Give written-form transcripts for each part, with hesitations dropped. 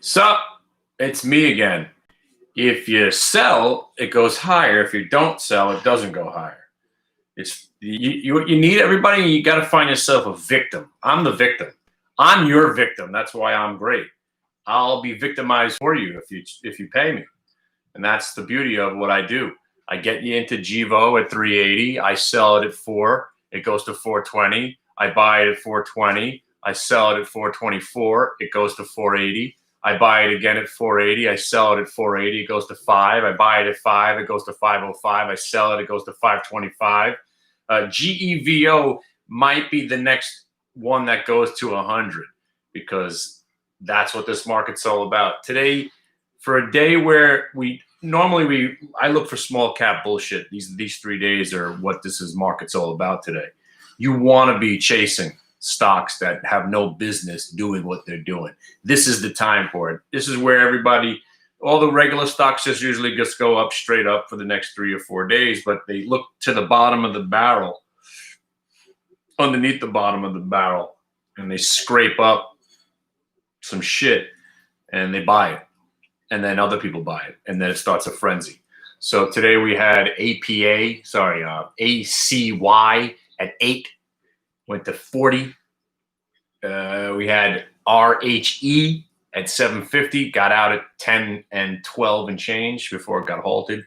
Sup? It's me again. If you sell, it goes higher. If you don't sell, it doesn't go higher. It's you need everybody. You got to find yourself a victim. I'm the victim. I'm your victim. That's why I'm great. I'll be victimized for you if you pay me, and that's the beauty of what I do. I get you into GEVO at 380. I sell it at 4. It goes to 420. I buy it at 420. I sell it at 424. It goes to 480. I buy it again at 480. I sell it at 480. It goes to 5. I buy it at 5. It goes to 505. I sell it. It goes to 525. GEVO might be the next one that goes to 100 because that's what this market's all about. Today, for a day where I look for small cap bullshit. These 3 days are what market's all about today. You want to be chasing stocks that have no business doing what they're doing. This is the time for it. This is where all the regular stocks just usually just go up straight up for the next 3 or 4 days, but they look to the bottom of the barrel, underneath the bottom of the barrel, and they scrape up some shit and they buy it. And then other people buy it, and then it starts a frenzy. So today we had ACY at 8, went to 40. We had RHE at 750, got out at 10 and 12 and change before it got halted.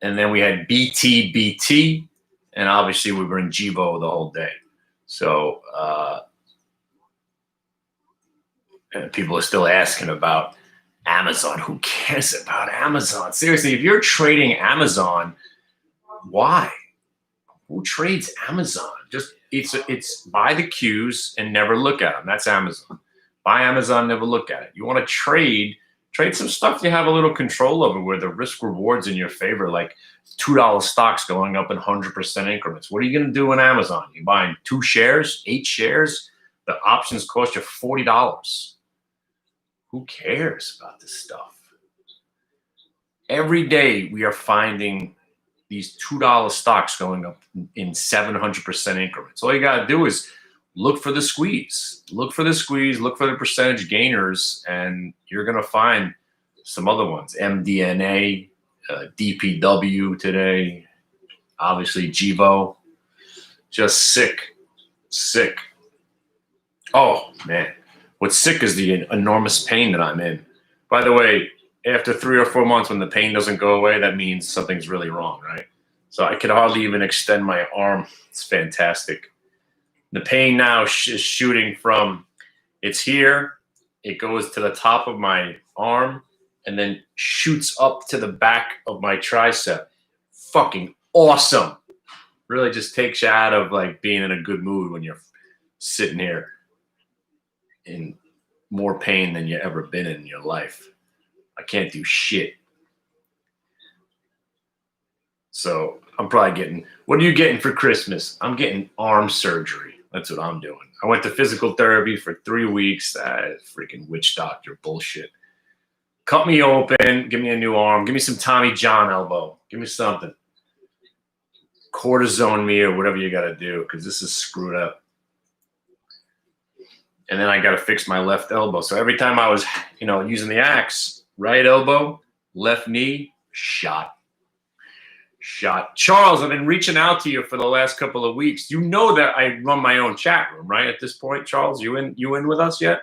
And then we had BTBT, and obviously we were in GEVO the whole day. So and people are still asking about Amazon. Who cares about Amazon? Seriously, if you're trading Amazon, why? Who trades Amazon? Just it's buy the Qs and never look at them. That's Amazon. Buy Amazon, never look at it. You want to trade some stuff you have a little control over, where the risk reward's in your favor, like $2 stocks going up in 100% increments. What are you going to do in Amazon? You're buying 2 shares, 8 shares. The options cost you $40. Who cares about this stuff? Every day we are finding these $2 stocks going up in 700% increments. All you got to do is look for the squeeze. Look for the squeeze. Look for the percentage gainers, and you're going to find some other ones. MDNA, DPW today, obviously GEVO. Just sick. Oh, man. What's sick is the enormous pain that I'm in. By the way, after 3 or 4 months, when the pain doesn't go away, that means something's really wrong, right? So I could hardly even extend my arm. It's fantastic. The pain now is shooting from, it's here, it goes to the top of my arm, and then shoots up to the back of my tricep. Fucking awesome. Really just takes you out of like being in a good mood when you're sitting here in more pain than you ever been in your life. I can't do shit. So I'm probably getting, what are you getting for Christmas? I'm getting arm surgery. That's what I'm doing. I went to physical therapy for 3 weeks. Freaking witch doctor bullshit. Cut me open, give me a new arm, give me some Tommy John elbow, give me something. Cortisone me or whatever you got to do, because this is screwed up. And then I got to fix my left elbow. So every time I was, using the axe, right elbow, left knee, shot. Charles, I've been reaching out to you for the last couple of weeks. You know that I run my own chat room, right? At this point, Charles, you in with us yet?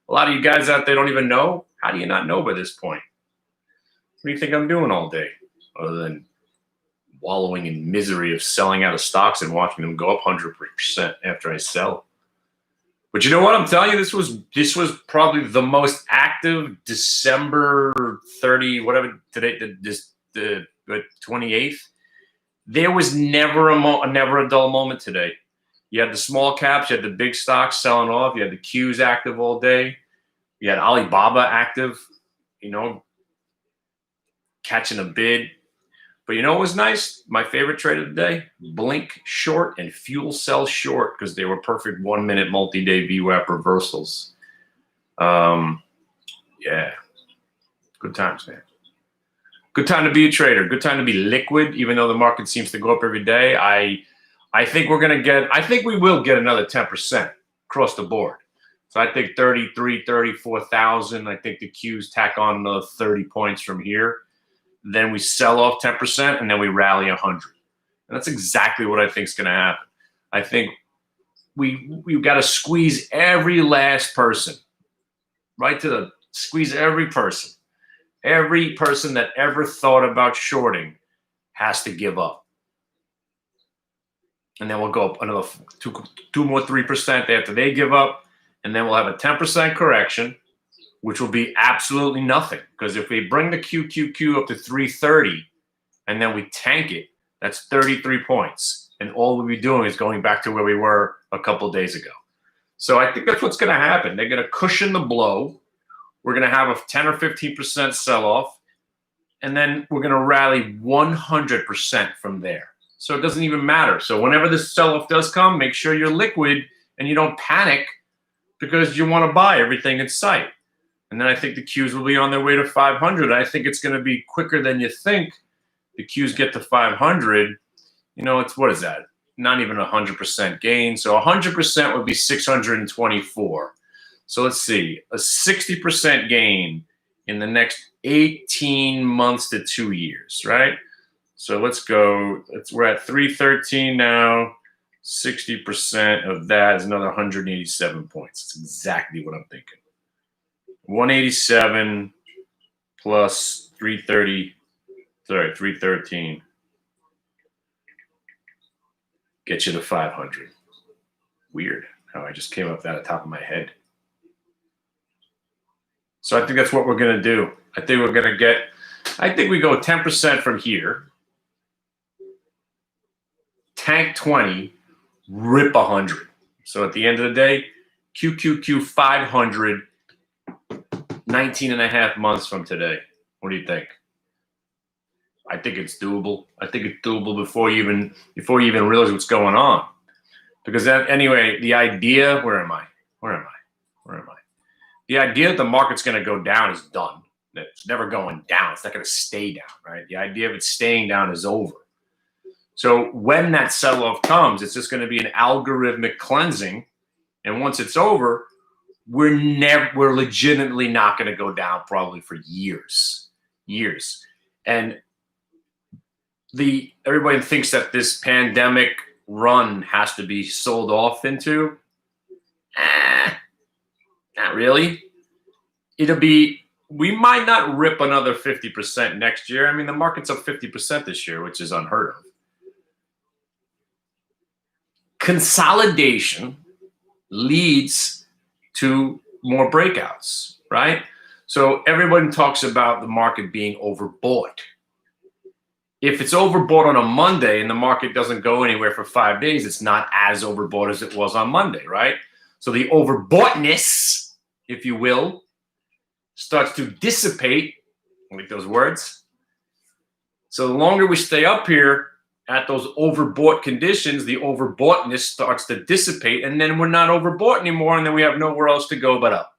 A lot of you guys out there don't even know. How do you not know by this point? What do you think I'm doing all day, other than wallowing in misery of selling out of stocks and watching them go up 100% after I sell? But you know what? I'm telling you, this was probably the most active December 30, whatever today, the 28th. There was never a dull moment today. You had the small caps, you had the big stocks selling off, you had the Qs active all day, you had Alibaba active, catching a bid. But you know what was nice? My favorite trade of the day, Blink short and Fuel Cell short, because they were perfect 1-minute multi-day VWAP reversals. Yeah, good times, man. Good time to be a trader. Good time to be liquid, even though the market seems to go up every day. I think we will get another 10% across the board. So I think 33, 34,000. I think the Qs tack on another 30 points from here. Then we sell off 10%, and then we rally 100. And that's exactly what I think is going to happen. I think we've got to squeeze every last person, right to the squeeze every person. Every person that ever thought about shorting has to give up. And then we'll go up another two more 3% after they give up. And then we'll have a 10% correction, which will be absolutely nothing. Because if we bring the QQQ up to 330 and then we tank it, that's 33 points. And all we'll be doing is going back to where we were a couple of days ago. So I think that's what's going to happen. They're going to cushion the blow. We're going to have a 10 or 15% sell-off. And then we're going to rally 100% from there. So it doesn't even matter. So whenever this sell-off does come, make sure you're liquid and you don't panic because you want to buy everything in sight. And then I think the Qs will be on their way to 500. I think it's going to be quicker than you think. The Qs get to 500. You know, it's, what is that? Not even 100% gain. So 100% would be 624. So let's see, a 60% gain in the next 18 months to 2 years, right? So let's go, we're at 313 now. 60% of that is another 187 points. That's exactly what I'm thinking. 187 plus 313 get you to 500. Weird how I just came up with that at the top of my head. So I think that's what we're going to do. I think we're going to get, I think we go 10% from here, tank 20, rip 100. So at the end of the day, QQQ 500, 19 and a half months from today. What do you think? I think it's doable. I think it's doable before you even realize what's going on. Because that, anyway, the idea, where am I? The idea that the market's going to go down is done. It's never going down. It's not going to stay down, right? The idea of it staying down is over. So when that sell-off comes, it's just going to be an algorithmic cleansing. And once it's over, we're legitimately not going to go down probably for years. And everybody thinks that this pandemic run has to be sold off into. Not really. We might not rip another 50% next year. I mean, the market's up 50% this year, which is unheard of. Consolidation leads to more breakouts, right? So everyone talks about the market being overbought. If it's overbought on a Monday and the market doesn't go anywhere for 5 days, it's not as overbought as it was on Monday, right? So the overboughtness, if you will, starts to dissipate. I like those words. So the longer we stay up here at those overbought conditions, the overboughtness starts to dissipate, and then we're not overbought anymore, and then we have nowhere else to go but up.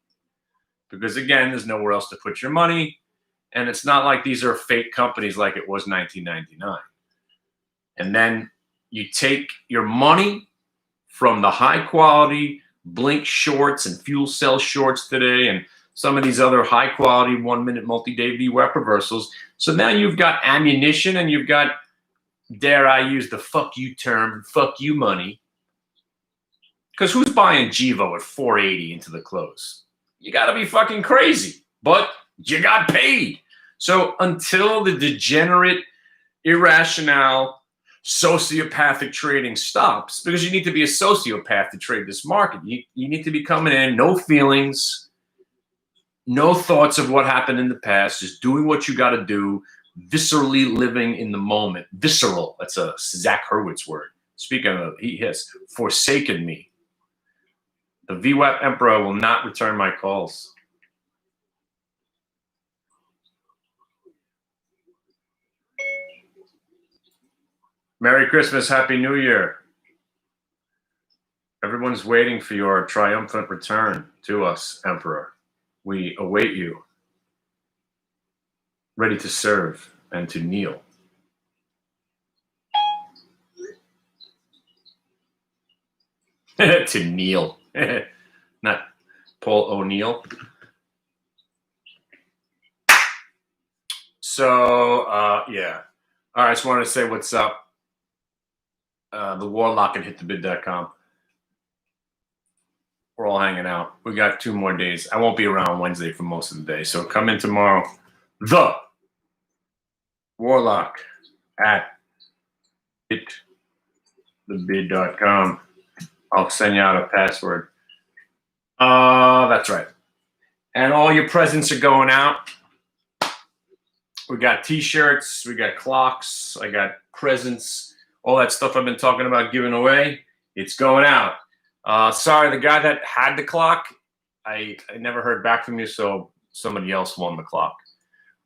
Because again, there's nowhere else to put your money, and it's not like these are fake companies like it was 1999. And then you take your money from the high quality Blink shorts and fuel cell shorts today, and some of these other high quality 1 minute multi-day VWAP reversals. So now you've got ammunition, and you've got, dare I use the fuck you term, fuck you money. Because who's buying GEVO at 480 into the close? You got to be fucking crazy, but you got paid. So until the degenerate, irrational, sociopathic trading stops, because you need to be a sociopath to trade this market. You need to be coming in, no feelings, no thoughts of what happened in the past, just doing what you got to do, viscerally living in the moment. Visceral, that's a Zach Hurwitz word. Speaking of, he has forsaken me. The VWAP Emperor will not return my calls. Merry Christmas, Happy New Year. Everyone's waiting for your triumphant return to us, Emperor. We await you, ready to serve and to kneel. To kneel. Not Paul O'Neill. So, yeah. All right, I just wanted to say what's up. The Warlock at hitthebid.com. We're all hanging out. We got 2 more days. I won't be around Wednesday for most of the day, so come in tomorrow. The Warlock at hitthebid.com. I'll send you out a password. That's right. And all your presents are going out. We got T-shirts. We got clocks. I got presents. All that stuff I've been talking about giving away. It's going out. Sorry, the guy that had the clock, I never heard back from you, so somebody else won the clock.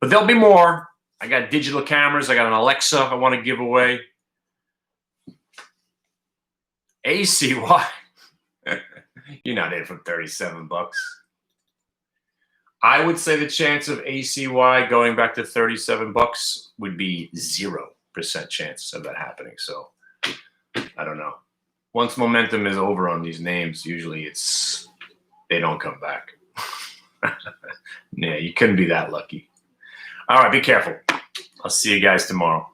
But there'll be more. I got digital cameras. I got an Alexa I want to give away. ACY. You're not in for $37. I would say the chance of ACY going back to $37 would be 0% chance of that happening. So I don't know. Once momentum is over on these names, usually they don't come back. Yeah, you couldn't be that lucky. All right, be careful. I'll see you guys tomorrow.